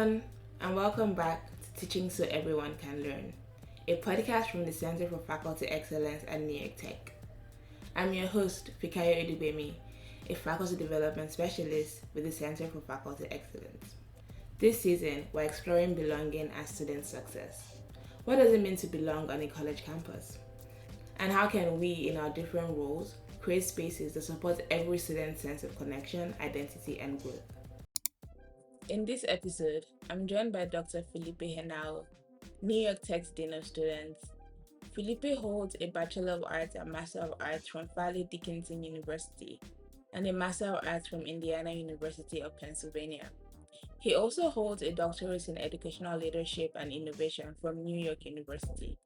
everyone, and welcome back to Teaching So Everyone Can Learn, a podcast from the Center for Faculty Excellence at New York Tech. I'm your host, Fikayo Edubemi, a faculty development specialist with the Center for Faculty Excellence. This season, we're exploring belonging as student success. What does it mean to belong on a college campus? And how can we, in our different roles, create spaces that support every student's sense of connection, identity, and growth? In this episode, I'm joined by Dr. Felipe Henao, New York Tech's Dean of Students. Felipe holds a Bachelor of Arts and Master of Arts from Farley Dickinson University and a Master of Arts from Indiana University of Pennsylvania. He also holds a doctorate in educational leadership and innovation from New York University.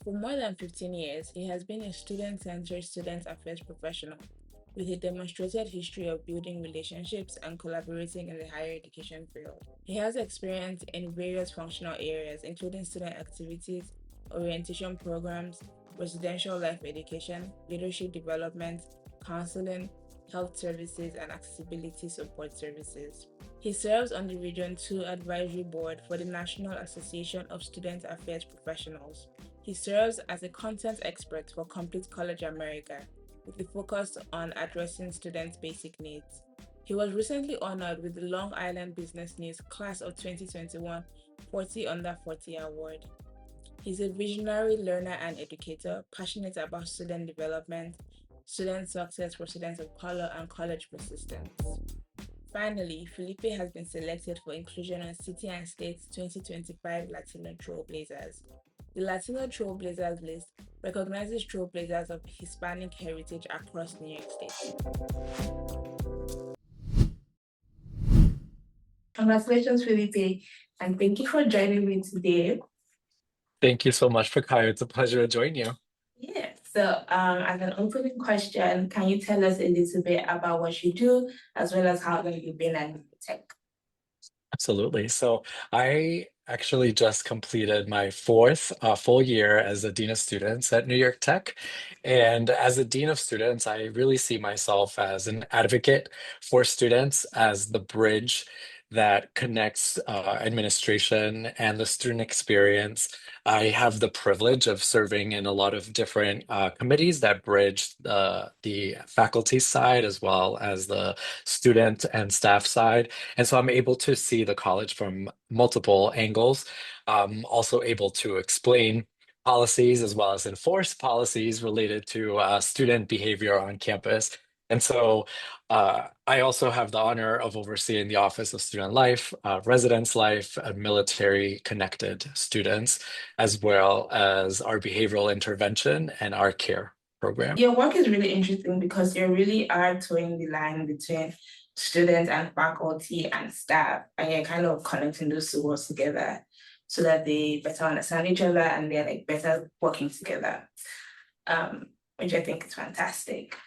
For more than 15 years, he has been a student-centered student affairs professional with a demonstrated history of building relationships and collaborating in the higher education field. He has experience in various functional areas, including student activities, orientation programs, residential life education, leadership development, counseling, health services, and accessibility support services. He serves on the Region 2 Advisory Board for the National Association of Student Affairs Professionals. He serves as a content expert for Complete College America, with a focus on addressing students' basic needs. He was recently honored with the Long Island Business News Class of 2021 40 Under 40 Award. He's a visionary learner and educator, passionate about student development, student success for students of color, and college persistence. Finally, Felipe has been selected for inclusion on City and State's 2025 Latino Trailblazers. The Latino Trailblazers list recognizes trailblazers of Hispanic heritage across New York State. Congratulations, Felipe, and thank you for joining me today. Thank you so much, Fikayo. It's a pleasure to join you. Yeah, so as an opening question, can you tell us a little bit about what you do, as well as how long you've been at Tech? Absolutely. So I actually just completed my fourth full year as a Dean of Students at New York Tech. And as a Dean of Students, I really see myself as an advocate for students, as the bridge that connects administration and the student experience. I have the privilege of serving in a lot of different committees that bridge the faculty side as well as the student and staff side. And so I'm able to see the college from multiple angles. Also able to explain policies as well as enforce policies related to student behavior on campus. And so I also have the honor of overseeing the Office of Student Life, Residence Life, and military connected students, as well as our behavioral intervention and our care program. Your work is really interesting because you really are towing the line between students and faculty and staff, and you're kind of connecting those two worlds together so that they better understand each other and they're like better working together, which I think is fantastic.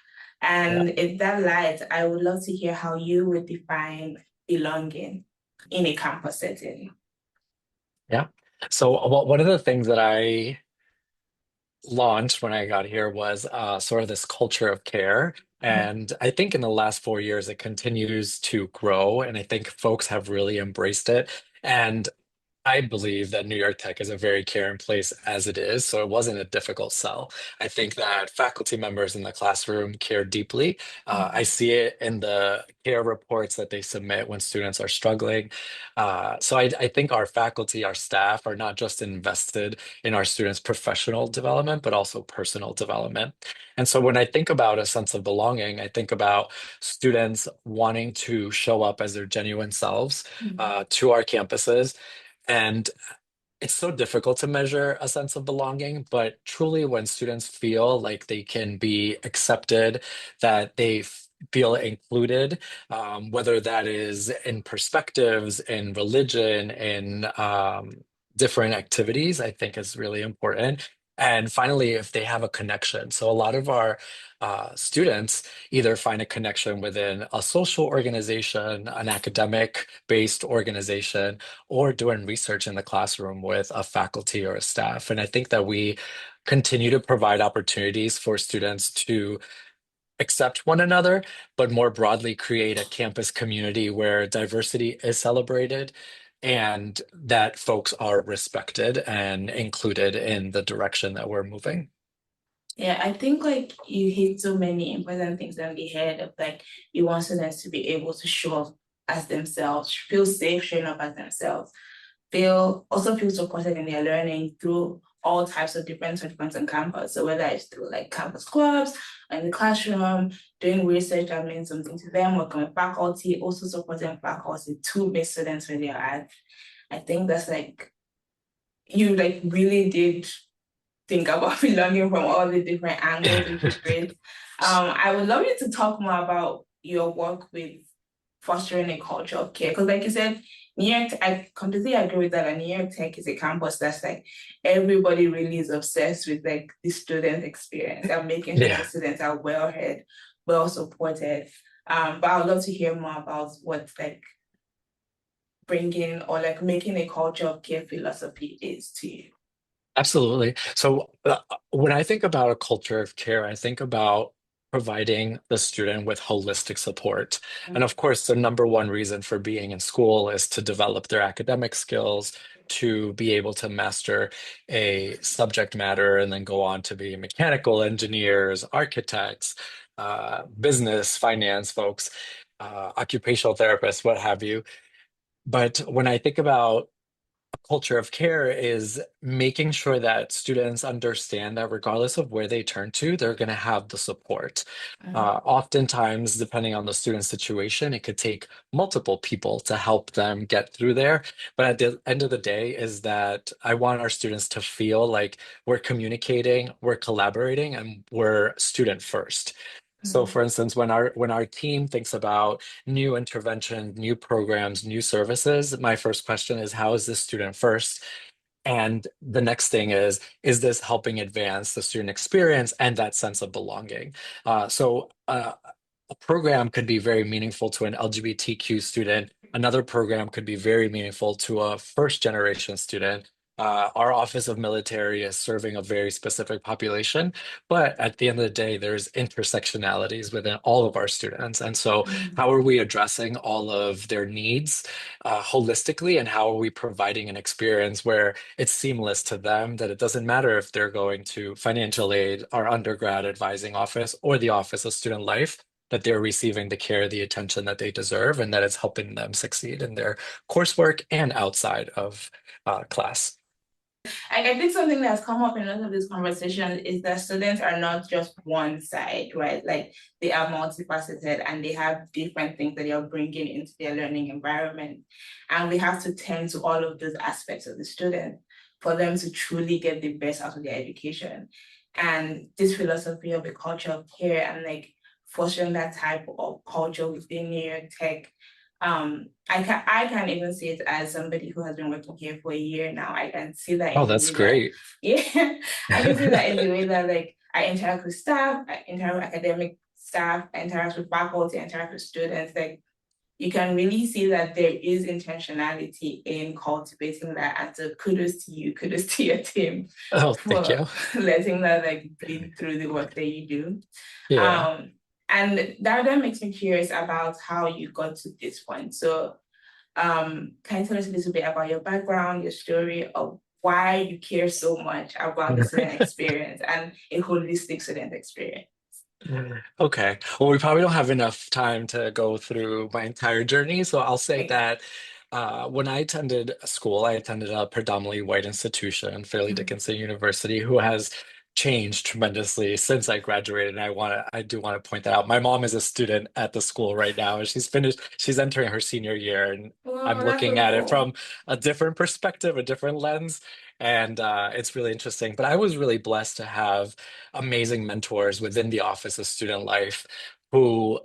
And in that light, I would love to hear how you would define belonging in a campus setting. Yeah. So one of the things that I launched when I got here was sort of this culture of care. And I think in the last 4 years, it continues to grow. And I think folks have really embraced it. And I believe that New York Tech is a very caring place as it is, so it wasn't a difficult sell. I think that faculty members in the classroom care deeply. I see it in the care reports that they submit when students are struggling. So I think our faculty, our staff are not just invested in our students' professional development, but also personal development. And so when I think about a sense of belonging, I think about students wanting to show up as their genuine selves to our campuses. And it's so difficult to measure a sense of belonging, but truly, when students feel like they can be accepted, that they feel included, whether that is in perspectives, in religion, in different activities, I think is really important. And finally, if they have a connection. So a lot of our students either find a connection within a social organization, an academic-based organization, or doing research in the classroom with a faculty or a staff. And I think that we continue to provide opportunities for students to accept one another, but more broadly create a campus community where diversity is celebrated and that folks are respected and included in the direction that we're moving. Yeah, I think like you hit so many important things on the head of like you want students to be able to show up as themselves, feel safe showing up as themselves, feel supported in their learning through all types of different touch points on campus. So whether it's through like campus clubs, in the classroom, doing research that means something to them, working with faculty, also supporting faculty to make students where they are at. I think that's like you like really did think about belonging from all the different angles, which is great. I would love you to talk more about your work with fostering a culture of care. Because like you said, New York, I completely agree with that. And New York Tech is a campus that's like everybody really is obsessed with like the student experience and making sure the Yeah. students are well read, well supported. But I would love to hear more about what like bringing or like making a culture of care philosophy is to you. Absolutely. So when I think about a culture of care, I think about providing the student with holistic support. And of course, the number one reason for being in school is to develop their academic skills, to be able to master a subject matter, and then go on to be mechanical engineers, architects, business, finance folks, occupational therapists, what have you. But when I think about culture of care is making sure that students understand that regardless of where they turn to, they're going to have the support. Oftentimes, depending on the student situation, it could take multiple people to help them get through there. But at the end of the day, is that I want our students to feel like we're communicating, we're collaborating, and we're student first. So, Mhm. for instance, when our team thinks about new intervention, new programs, new services, my first question is, how is this student first? And the next thing is this helping advance the student experience and that sense of belonging? A program could be very meaningful to an LGBTQ student. Another program could be very meaningful to a first generation student. Our Office of Military is serving a very specific population, but at the end of the day, there's intersectionalities within all of our students. And so, Mhm. how are we addressing all of their needs holistically, and how are we providing an experience where it's seamless to them, that it doesn't matter if they're going to financial aid, our undergrad advising office, or the Office of Student Life, that they're receiving the care, the attention that they deserve, and that it's helping them succeed in their coursework and outside of class. I think something that's come up in a lot of these conversations is that students are not just one side, right? Like they are multifaceted and they have different things that they are bringing into their learning environment. And we have to tend to all of those aspects of the student for them to truly get the best out of their education. And this philosophy of a culture of care and like fostering that type of culture within New York Tech I can even see it as somebody who has been working here for a year now. I can see that Oh, in the that's way that, great. yeah, I can see that in the way that like I interact with staff, I interact with academic staff, I interact with faculty, I interact with students. Like you can really see that there is intentionality in cultivating that. And so kudos to you, kudos to your team Oh, thank for you. letting that like bleed through the work that you do. Yeah. Um, and that then makes me curious about how you got to this point. So can you tell us a little bit about your background, your story of why you care so much about the student experience and a holistic student experience? Okay. Well, we probably don't have enough time to go through my entire journey. So I'll say Okay. that when I attended school, I attended a predominantly white institution, Fairleigh Mhm. Dickinson University, who has changed tremendously since I graduated. And I do want to point that out. My mom is a student at the school right now, and she's entering her senior year, and I'm Oh, that's looking so at it cool. from a different perspective, a different lens. And it's really interesting. But I was really blessed to have amazing mentors within the Office of Student Life who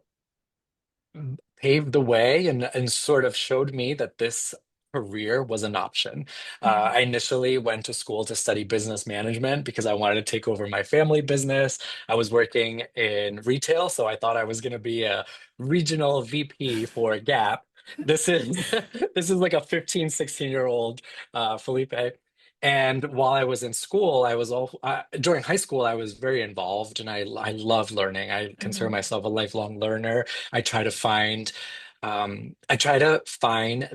paved the way and sort of showed me that this career was an option. I initially went to school to study business management because I wanted to take over my family business. I was working in retail, so I thought I was going to be a regional VP for Gap. This is this is like a 15, 16-year-old Felipe. And while I was in school, I was all during high school, I was very involved and I love learning. I consider Mhm. myself a lifelong learner. I try to find I try to find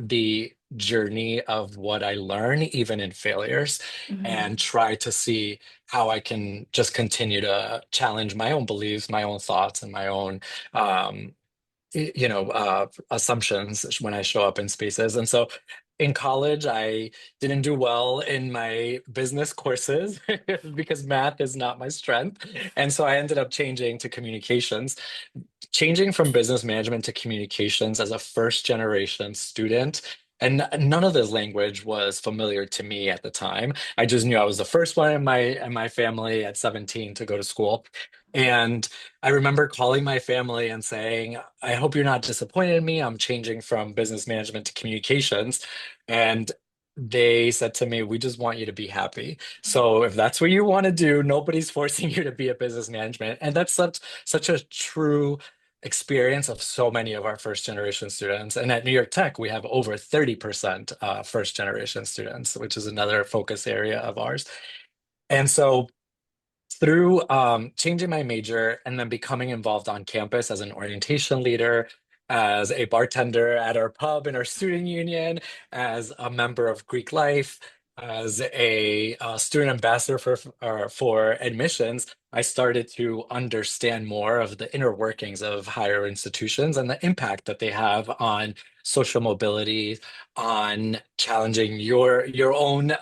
journey of what I learn, even in failures, and Mhm. try to see how I can just continue to challenge my own beliefs, my own thoughts, and my own um, assumptions when I show up in spaces. And so in college, I didn't do well in my business courses because math is not my strength. And so I ended up changing to communications. Changing from business management to communications as a first generation student. And none of this language was familiar to me at the time. I just knew I was the first one in my family at 17 to go to school. And I remember calling my family and saying, I hope you're not disappointed in me. I'm changing from business management to communications. And they said to me, we just want you to be happy. So if that's what you want to do, nobody's forcing you to be a business management. And that's such a true experience of so many of our first generation students. And at New York Tech, we have over 30% first generation students, which is another focus area of ours. And so through changing my major and then becoming involved on campus as an orientation leader, as a bartender at our pub in our student union, as a member of Greek Life, as a student ambassador for admissions, I started to understand more of the inner workings of higher institutions and the impact that they have on social mobility, on challenging your own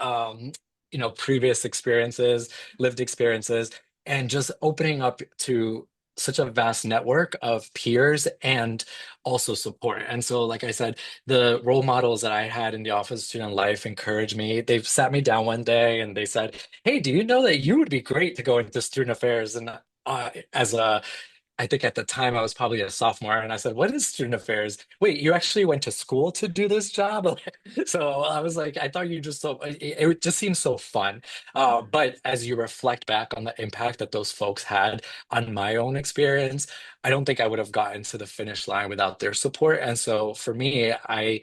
previous experiences, lived experiences, and just opening up to such a vast network of peers and also support. And so, like I said, the role models that I had in the office student life encouraged me. They've sat me down one day and they said, "Hey, do you know that you would be great to go into student affairs?" And as a I think at the time I was probably a sophomore, and I said, "What is student affairs? Wait, you actually went to school to do this job?" So I was like, "I thought you just so it just seems so fun." But as you reflect back on the impact that those folks had on my own experience, I don't think I would have gotten to the finish line without their support. And so for me, I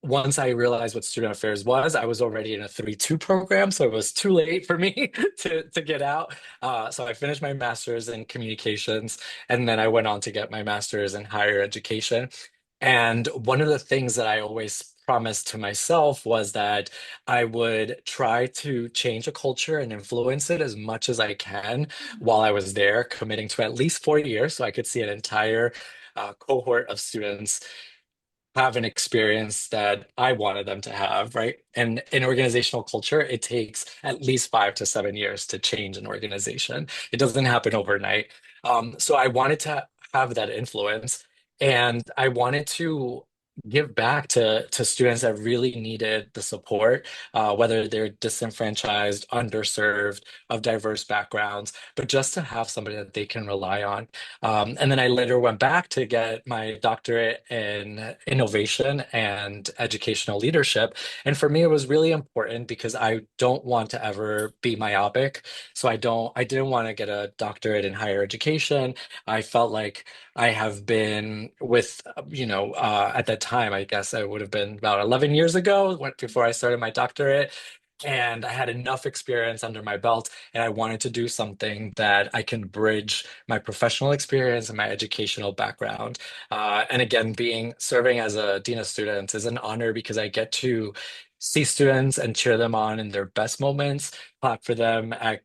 once I realized what student affairs was, I was already in a 3-2 program, so it was too late for me to get out. So I finished my master's in communications, and then I went on to get my master's in higher education. And one of the things that I always promised to myself was that I would try to change a culture and influence it as much as I can while I was there, committing to at least 4 years so I could see an entire cohort of students have an experience that I wanted them to have, right? And in organizational culture, it takes at least 5 to 7 years to change an organization. It doesn't happen overnight. So I wanted to have that influence, and I wanted to give back to students that really needed the support, whether they're disenfranchised, underserved, of diverse backgrounds, but just to have somebody that they can rely on. And then I later went back to get my doctorate in innovation and educational leadership. And for me, it was really important because I don't want to ever be myopic. So I didn't want to get a doctorate in higher education. I felt like I have been with, at that time, I guess I would have been about 11 years ago, before I started my doctorate. And I had enough experience under my belt, and I wanted to do something that I can bridge my professional experience and my educational background. And again, being serving as a dean of students is an honor because I get to see students and cheer them on in their best moments, clap for them at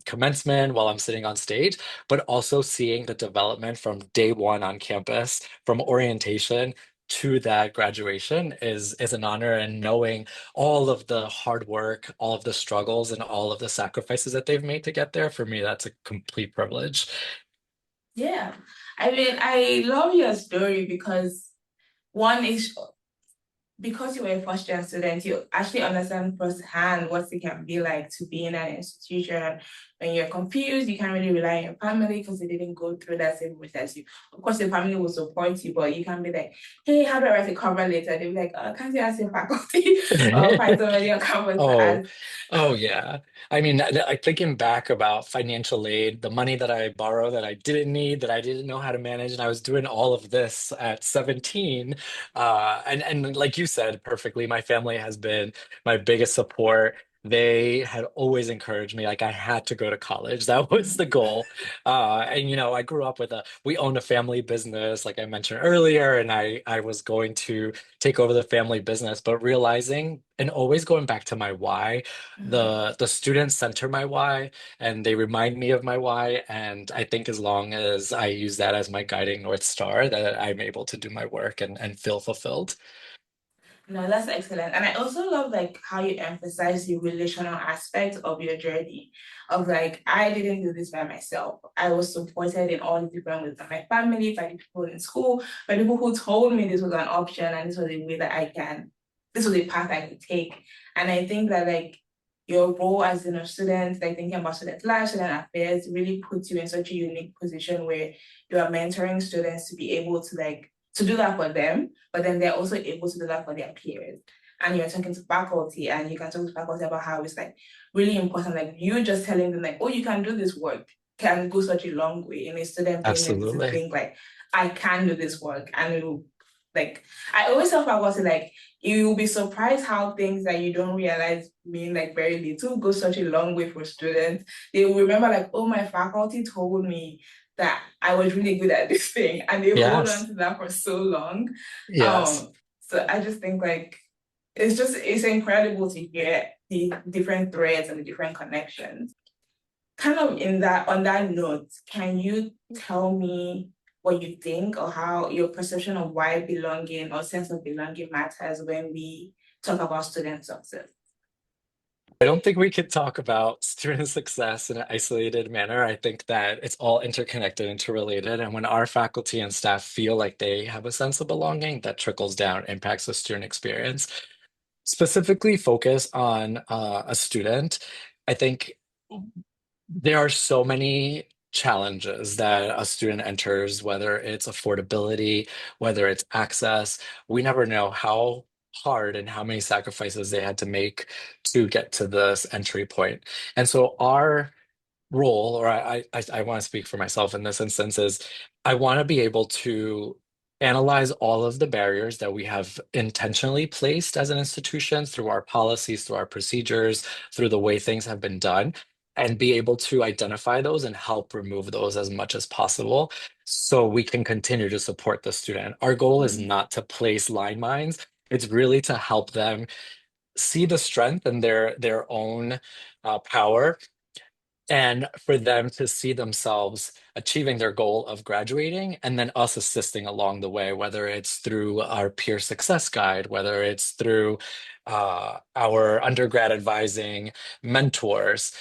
commencement while I'm sitting on stage, but also seeing the development from day one on campus, from orientation to that graduation is an honor, and knowing all of the hard work, all of the struggles, and all of the sacrifices that they've made to get there, for me, that's a complete privilege. Yeah. I mean, I love your story because one is because you were a first year student, you actually understand firsthand what it can be like to be in an institution. When you're confused, you can't really rely on your family because they didn't go through that same route as you. Of course, the family will support you, but you can be like, hey, how do I write a cover letter? They'll be like, can't you ask your faculty or find somebody on campus to Oh, ask? oh yeah. I mean, thinking back about financial aid, the money that I borrowed that I didn't need, that I didn't know how to manage, and I was doing all of this at 17. And like you said perfectly, my family has been my biggest support. they had always encouraged me. Like I had to go to college. That was the goal. And I grew up with we owned a family business, like I mentioned earlier, and I was going to take over the family business, but realizing and always going back to my why, Mhm. the students center my why, and they remind me of my why. And I think as long as I use that as my guiding North Star, that I'm able to do my work and feel fulfilled. No, that's excellent. And I also love like how you emphasize the relational aspect of your journey. Of like, I didn't do this by myself. I was supported in all the different ways by my family, by the people in school, by people who told me this was an option and this was a way that this was a path I could take. And I think that like your role as a student, like thinking about student life, student affairs, really puts you in such a unique position where you are mentoring students to be able to like to do that for them, but then they're also able to do that for their peers. And you're talking to faculty, and you can talk to faculty about how it's like really important. Like you just telling them, like, oh, you can do this work can go such a long way in a student being able to Absolutely. think like, I can do this work. And it will like I always tell faculty like you'll be surprised how things that you don't realize mean like very little go such a long way for students. They will remember like, oh, my faculty told me that I was really good at this thing, and they hold on Yes. to that for so long. Yes. So I just think like it's incredible to hear the different threads and the different connections. Kind of in that on that note, can you tell me what you think or how your perception of why belonging or sense of belonging matters when we talk about student success? I don't think we could talk about student success in an isolated manner. I think that it's all interconnected, interrelated. And when our faculty and staff feel like they have a sense of belonging, that trickles down, impacts the student experience. Specifically focus on a student, I think there are so many challenges that a student enters, whether it's affordability, whether it's access. We never know how hard and how many sacrifices they had to make to get to this entry point. And so our role, or I want to speak for myself in this instance, is I want to be able to analyze all of the barriers that we have intentionally placed as an institution through our policies, through our procedures, through the way things have been done, and be able to identify those and help remove those as much as possible so we can continue to support the student. Our goal is Mhm. not to place line mines. It's really to help them see the strength in their own power, and for them to see themselves achieving their goal of graduating and then us assisting along the way, whether it's through our peer success guide, whether it's through our undergrad advising mentors,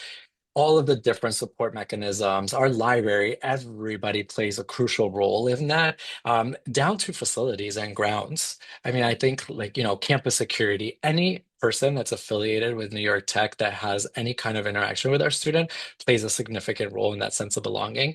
all of the different support mechanisms, our library, everybody plays a crucial role in that, down to facilities and grounds. I mean, I think like, campus security, any person that's affiliated with New York Tech that has any kind of interaction with our student plays a significant role in that sense of belonging.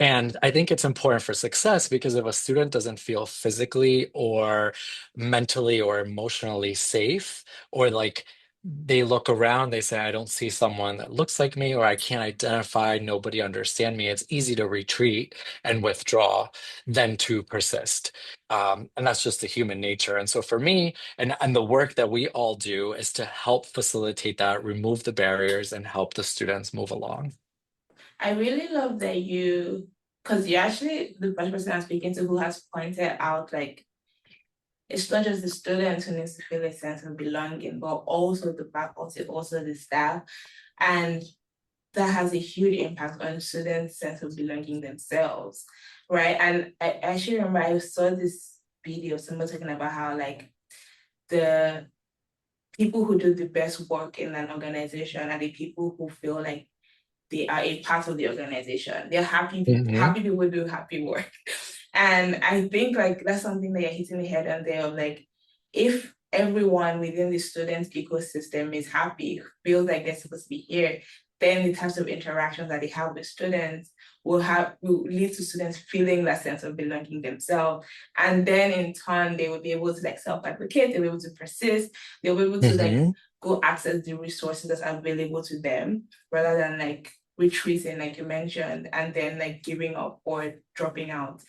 And I think it's important for success because if a student doesn't feel physically or mentally or emotionally safe, or like they look around, they say, I don't see someone that looks like me, or I can't identify, nobody understand me, it's easy to retreat and withdraw than to persist. And that's just the human nature. And so for me, and the work that we all do is to help facilitate that, remove the barriers, and help the students move along. I really love that because you're actually the first person I'm speaking to who has pointed out like it's not just the students who needs to feel a sense of belonging, but also the faculty, also the staff. And that has a huge impact on students' sense of belonging themselves, right? And I actually remember I saw this video of someone talking about how like the people who do the best work in an organization are the people who feel like they are a part of the organization. They're happy people. Hmm. Happy people do happy work. And I think like that's something that you're hitting the head on there of like if everyone within the student ecosystem is happy, feels like they're supposed to be here, then the types of interactions that they have with students will lead to students feeling that sense of belonging themselves. And then in turn, they will be able to like self-advocate, they'll be able to persist, they'll be able to like Hmm. go access the resources that are available to them rather than like retreating, like you mentioned, and then like giving up or dropping out.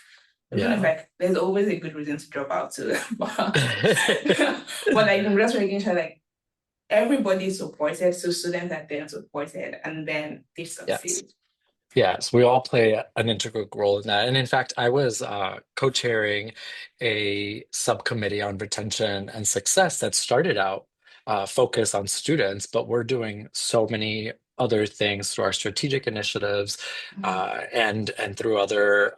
Even if Yeah. like there's always a good reason to drop out too. But, but like I'm just making sure like everybody is supported, so students are then supported, and then they Yes. succeed. Yes, we all play an integral role in that. And in fact, I was co-chairing a subcommittee on retention and success that started out focused on students, but we're doing so many other things through our strategic initiatives and through other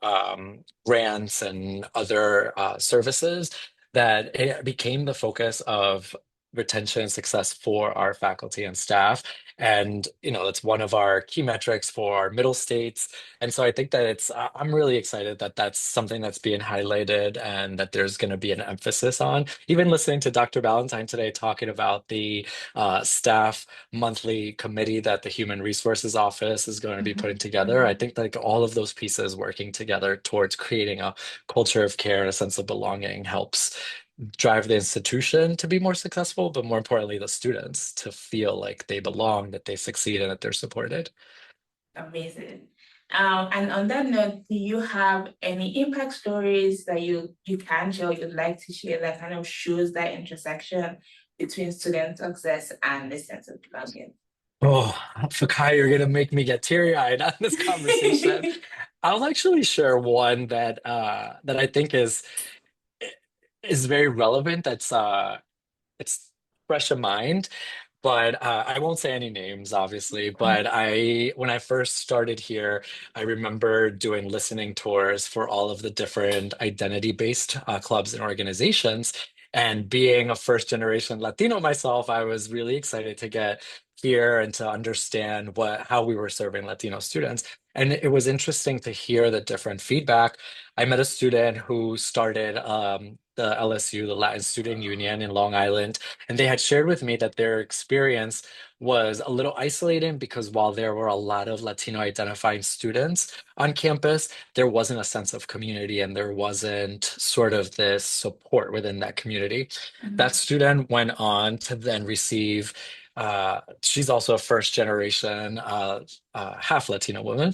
grants and other services that it became the focus of retention and success for our faculty and staff. And, that's one of our key metrics for our middle states. And so I think that I'm really excited that that's something that's being highlighted and that there's going to be an emphasis on. Even listening to Dr. Valentine today talking about the staff monthly committee that the Human Resources Office is going to be Mhm, putting together, I mhm. think like all of those pieces working together towards creating a culture of care and a sense of belonging helps drive the institution to be more successful, but more importantly, the students to feel like they belong, that they succeed, and that they're supported. Amazing. And on that note, do you have any impact stories that you can share, you'd like to share that kind of shows that intersection between student success and the sense of belonging? Oh, Fakai, you're gonna make me get teary-eyed on this conversation. I'll actually share one that I think is very relevant. It's fresh in mind. But I won't say any names, obviously. But when I first started here, I remember doing listening tours for all of the different identity-based clubs and organizations. And being a first generation Latino myself, I was really excited to get here and to understand how we were serving Latino students. And it was interesting to hear the different feedback. I met a student who started the LSU, the Latin Student Union in Long Island, and they had shared with me that their experience was a little isolating because while there were a lot of Latino identifying students on campus, there wasn't a sense of community and there wasn't sort of this support within that community. That Mhm. student went on to then receive, she's also a first generation half Latino woman,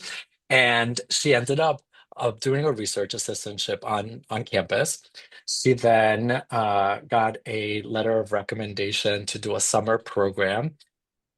and she ended up doing a research assistantship on campus. She then got a letter of recommendation to do a summer program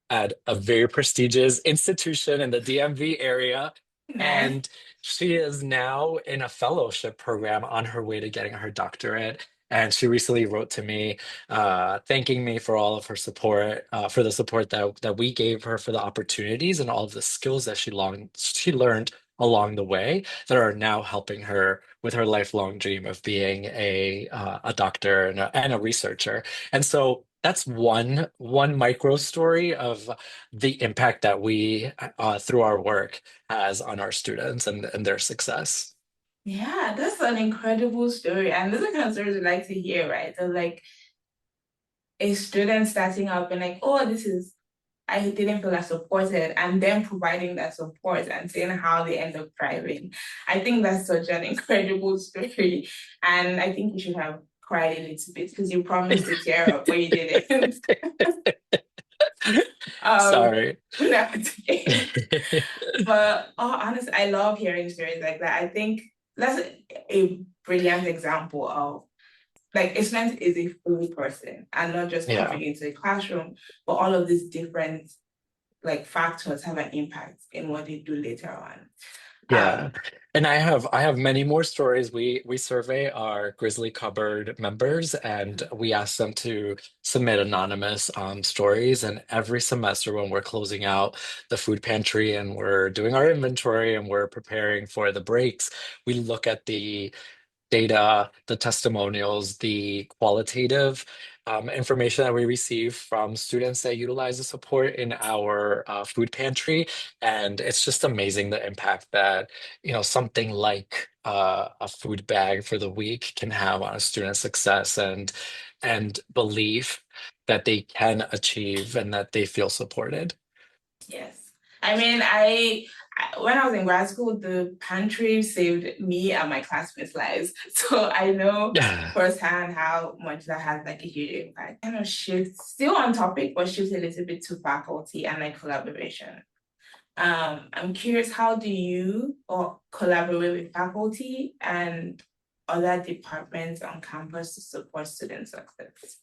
at a very prestigious institution in the DMV area. Nice. And she is now in a fellowship program on her way to getting her doctorate. And she recently wrote to me, thanking me for all of her support, for the support that we gave her, for the opportunities and all of the skills that she learned along the way that are now helping her with her lifelong dream of being a doctor and a researcher. And so that's one micro story of the impact that we through our work has on our students and their success. Yeah, that's an incredible story. And those are kind of stories we like to hear, right? So like a student starting up and like, oh, I didn't feel as supported, and then providing that support and seeing how they end up thriving. I think that's such an incredible story. And I think you should have cried a little bit because you promised to tear up, but you didn't. um, Sorry. no, it's okay. But honestly, I love hearing stories like that. I think that's a brilliant example of like a student is a full person and not just Yeah. coming into a classroom, but all of these different like factors have an impact in what they do later on. Yeah. Um, And I have many more stories. We survey our Grizzly Cupboard members and we ask them to submit anonymous stories. And every semester when we're closing out the food pantry and we're doing our inventory and we're preparing for the breaks, we look at the data, the testimonials, the qualitative information that we receive from students that utilize the support in our food pantry. And it's just amazing the impact that, something like a food bag for the week can have on a student's success and belief that they can achieve and that they feel supported. yes. I mean, when I was in grad school, the pantry saved me and my classmates' lives. So I know Yeah. firsthand how much that has like a huge impact. Kind of shift, still on topic, but shift a little bit to faculty and like collaboration. I'm curious, how do you or collaborate with faculty and other departments on campus to support student success?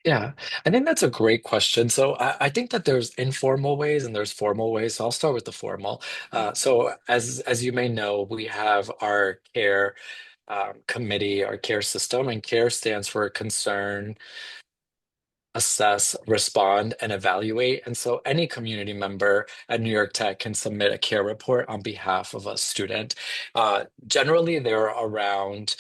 Yeah, I think that's a great question. So I think that there's informal ways and there's formal ways. So I'll start with the formal. So as you may know, we have our care committee, our care system, and care stands for concern, assess, respond, and evaluate. And so any community member at New York Tech can submit a care report on behalf of a student. Generally, they're around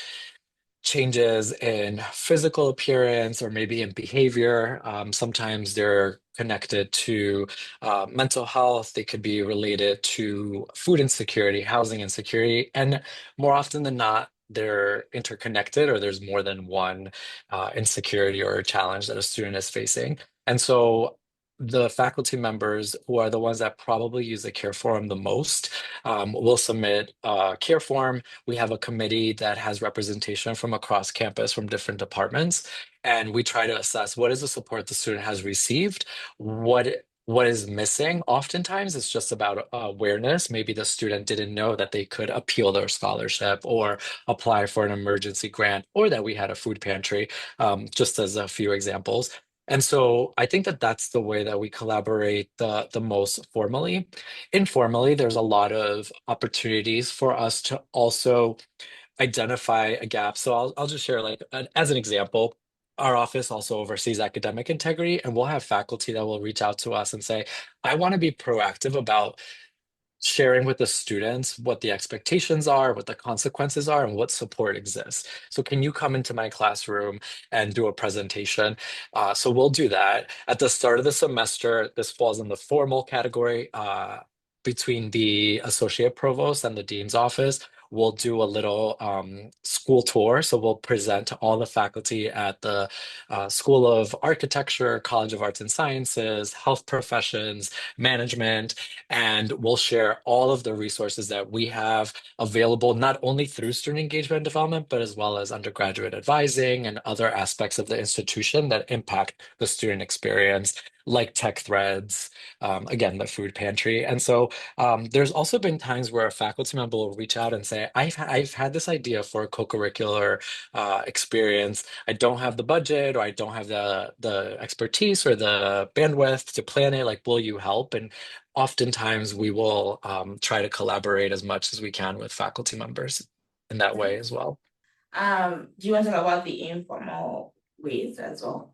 changes in physical appearance or maybe in behavior. Sometimes they're connected to mental health. They could be related to food insecurity, housing insecurity, and more often than not, they're interconnected or there's more than one insecurity or challenge that a student is facing. And so the faculty members who are the ones that probably use the care forum the most will submit a care form. We have a committee that has representation from across campus from different departments, and we try to assess what is the support the student has received, what is missing. Oftentimes, it's just about awareness. Maybe the student didn't know that they could appeal their scholarship or apply for an emergency grant, or that we had a food pantry, just as a few examples. And so I think that that's the way that we collaborate the most formally. Informally, there's a lot of opportunities for us to also identify a gap. So I'll just share like as an example, our office also oversees academic integrity, and we'll have faculty that will reach out to us and say, I want to be proactive about sharing with the students what the expectations are, what the consequences are, and what support exists. So, can you come into my classroom and do a presentation? So, we'll do that. At the start of the semester, this falls in the formal category between the associate provost and the dean's office. We'll do a little school tour. So, we'll present to all the faculty at the School of Architecture, College of Arts and Sciences, health professions, management, and we'll share all of the resources that we have available, not only through student engagement and development, but as well as undergraduate advising and other aspects of the institution that impact the student experience, like tech threads, again, the food pantry. And so there's also been times where a faculty member will reach out and say, I've had this idea for a co-curricular experience. I don't have the budget or I don't have the expertise or the bandwidth to plan it. Like, will you help? And oftentimes we will try to collaborate as much as we can with faculty members in that way as well. Do you want to talk about the informal ways as well?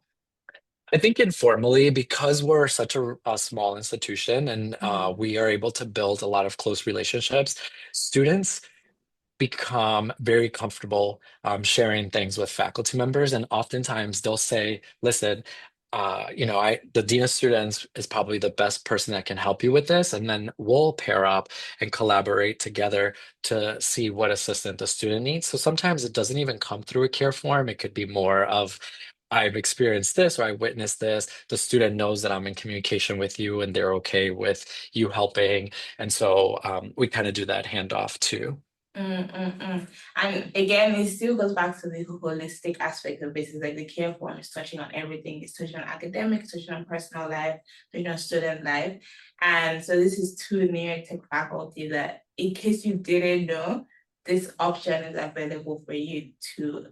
I think informally, because we're such a small institution and we are able to build a lot of close relationships, students become very comfortable sharing things with faculty members, and oftentimes they'll say, "Listen, the dean of students is probably the best person that can help you with this," and then we'll pair up and collaborate together to see what assistance the student needs. So sometimes it doesn't even come through a care form. It could be more of, I've experienced this or I witnessed this. The student knows that I'm in communication with you and they're okay with you helping. And so we kind of do that handoff too. And again, it still goes back to the holistic aspect of business. Like the care form is touching on everything. It's touching on academics, touching on personal life, touching on student life. And so this is to New York Tech faculty that in case you didn't know, this option is available for you to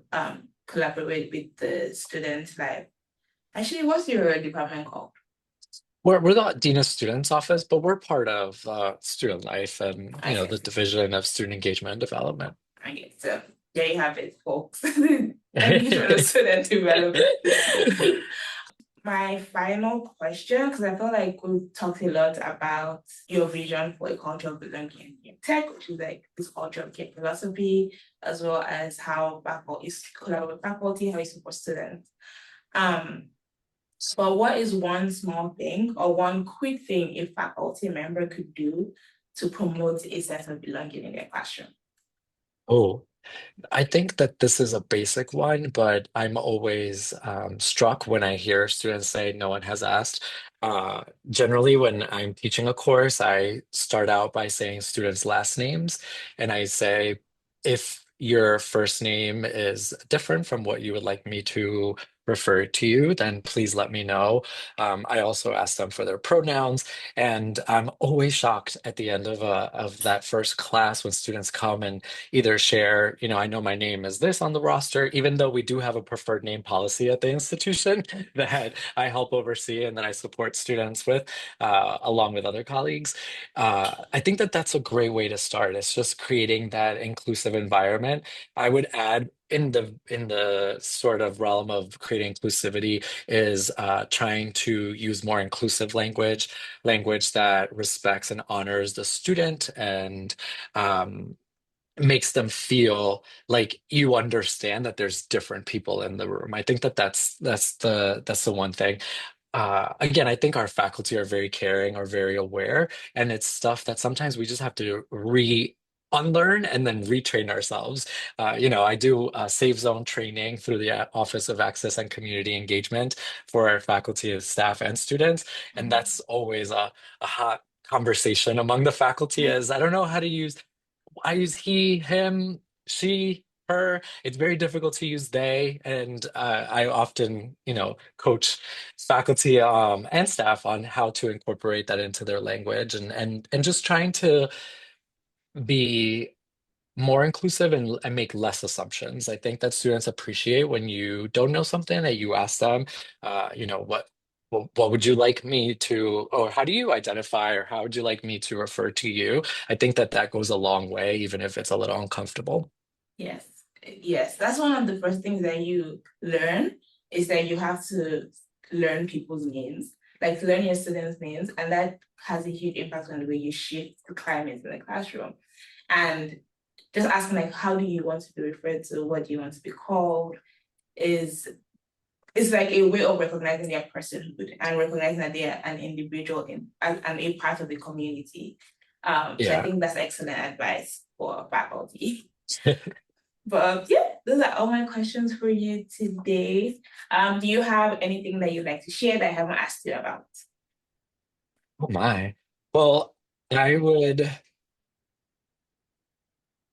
collaborate with the student's life. Actually, what's your department called? We're the Dean of Students office, but we're part of student life and Okay, the Division of Student Engagement and Development. okay, so there you have it, folks. The Division of Student Development. My final question, because I feel like we've talked a lot about your vision for a culture of belonging in tech, which is like this culture of care philosophy, as well as how faculty is collaborate with faculty, how you support students. Um, but what is one small thing or one quick thing a faculty member could do to promote a sense of belonging in their classroom? Oh, I think that this is a basic one, but I'm always struck when I hear students say no one has asked. Generally, when I'm teaching a course, I start out by saying students' last names, and I say, if your first name is different from what you would like me to refer to you, then please let me know. I also ask them for their pronouns, and I'm always shocked at the end of that first class when students come and either share, I know my name is this on the roster, even though we do have a preferred name policy at the institution that I help oversee and that I support students with, along with other colleagues. I think that that's a great way to start. It's just creating that inclusive environment. I would add in the sort of realm of creating inclusivity is trying to use more inclusive language that respects and honors the student and um, makes them feel like you understand that there's different people in the room. I think that that's the one thing. Again, I think our faculty are very caring, are very aware, and it's stuff that sometimes we just have to unlearn and then retrain ourselves. I do Safe Zone training through the Office of Access and Community Engagement for our faculty, staff, and students, and Mhm. that's always a hot conversation among the faculty. Is I don't know how to use. I use he, him, she, her. It's very difficult to use they, and I often, coach faculty and staff on how to incorporate that into their language, and just trying to be more inclusive and make less assumptions. I think that students appreciate when you don't know something that you ask them, what would you like me to, or how do you identify, or how would you like me to refer to you? I think that that goes a long way, even if it's a little uncomfortable. Yes, yes, that's one of the first things that you learn is that you have to learn people's names, like learn your students' names, and that has a huge impact on the way you shift the climate in the classroom. And just asking like, how do you want to be referred to? What do you want to be called? Is it's like a way of recognizing their personhood and recognizing that they are an individual and a part of the community. So I Yeah. think that's excellent advice for faculty. But yeah, those are all my questions for you today. Do you have anything that you'd like to share that I haven't asked you about? Oh my. Well, I would,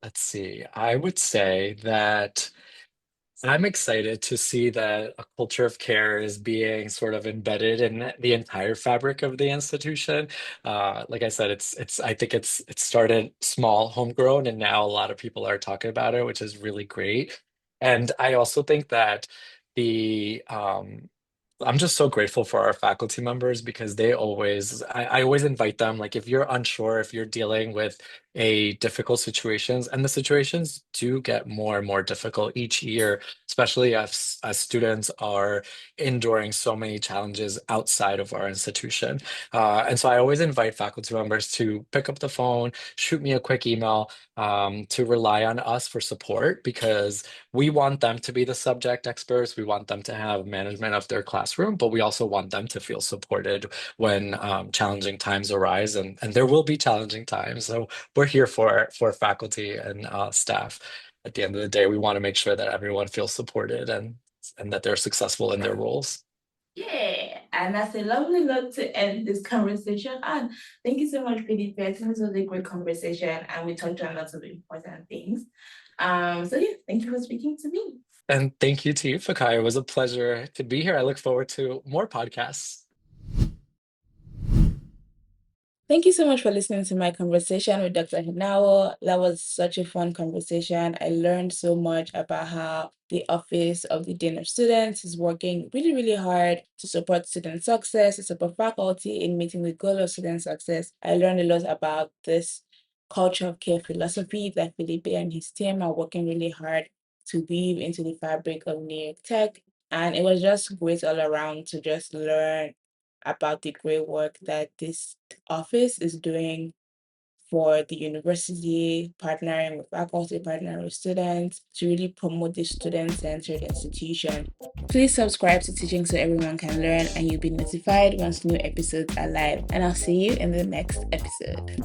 let's see, I would say that I'm excited to see that a culture of care is being sort of embedded in the entire fabric of the institution. Like I said, I think it started small, homegrown, and now a lot of people are talking about it, which is really great. And I also think that the I'm just so grateful for our faculty members because I always invite them, like if you're unsure, if you're dealing with a difficult situations, and the situations do get more and more difficult each year, especially as students are enduring so many challenges outside of our institution. And so I always invite faculty members to pick up the phone, shoot me a quick email, to rely on us for support because we want them to be the subject experts. We want them to have management of their classroom, but we also want them to feel supported when challenging times arise, and there will be challenging times. So we're here for faculty and staff. At the end of the day, we want to make sure that everyone feels supported and that they're successful in their roles. Yeah, and that's a lovely note to end this conversation on. Thank you so much, Felipe. I think this was a great conversation, and we talked on lots of important things. So yeah, thank you for speaking to me. And thank you to you, Fakai. It was a pleasure to be here. I look forward to more podcasts. Thank you so much for listening to my conversation with Dr. Henao. That was such a fun conversation. I learned so much about how the Office of the Dean of Students is working really, really hard to support student success, to support faculty in meeting the goal of student success. I learned a lot about this culture of care philosophy that Felipe and his team are working really hard to weave into the fabric of New York Tech. And it was just great all around to just learn about the great work that this office is doing for the university, partnering with faculty, partnering with students to really promote this student-centered institution. Please subscribe to Teaching so everyone can learn and you'll be notified once new episodes are live. And I'll see you in the next episode.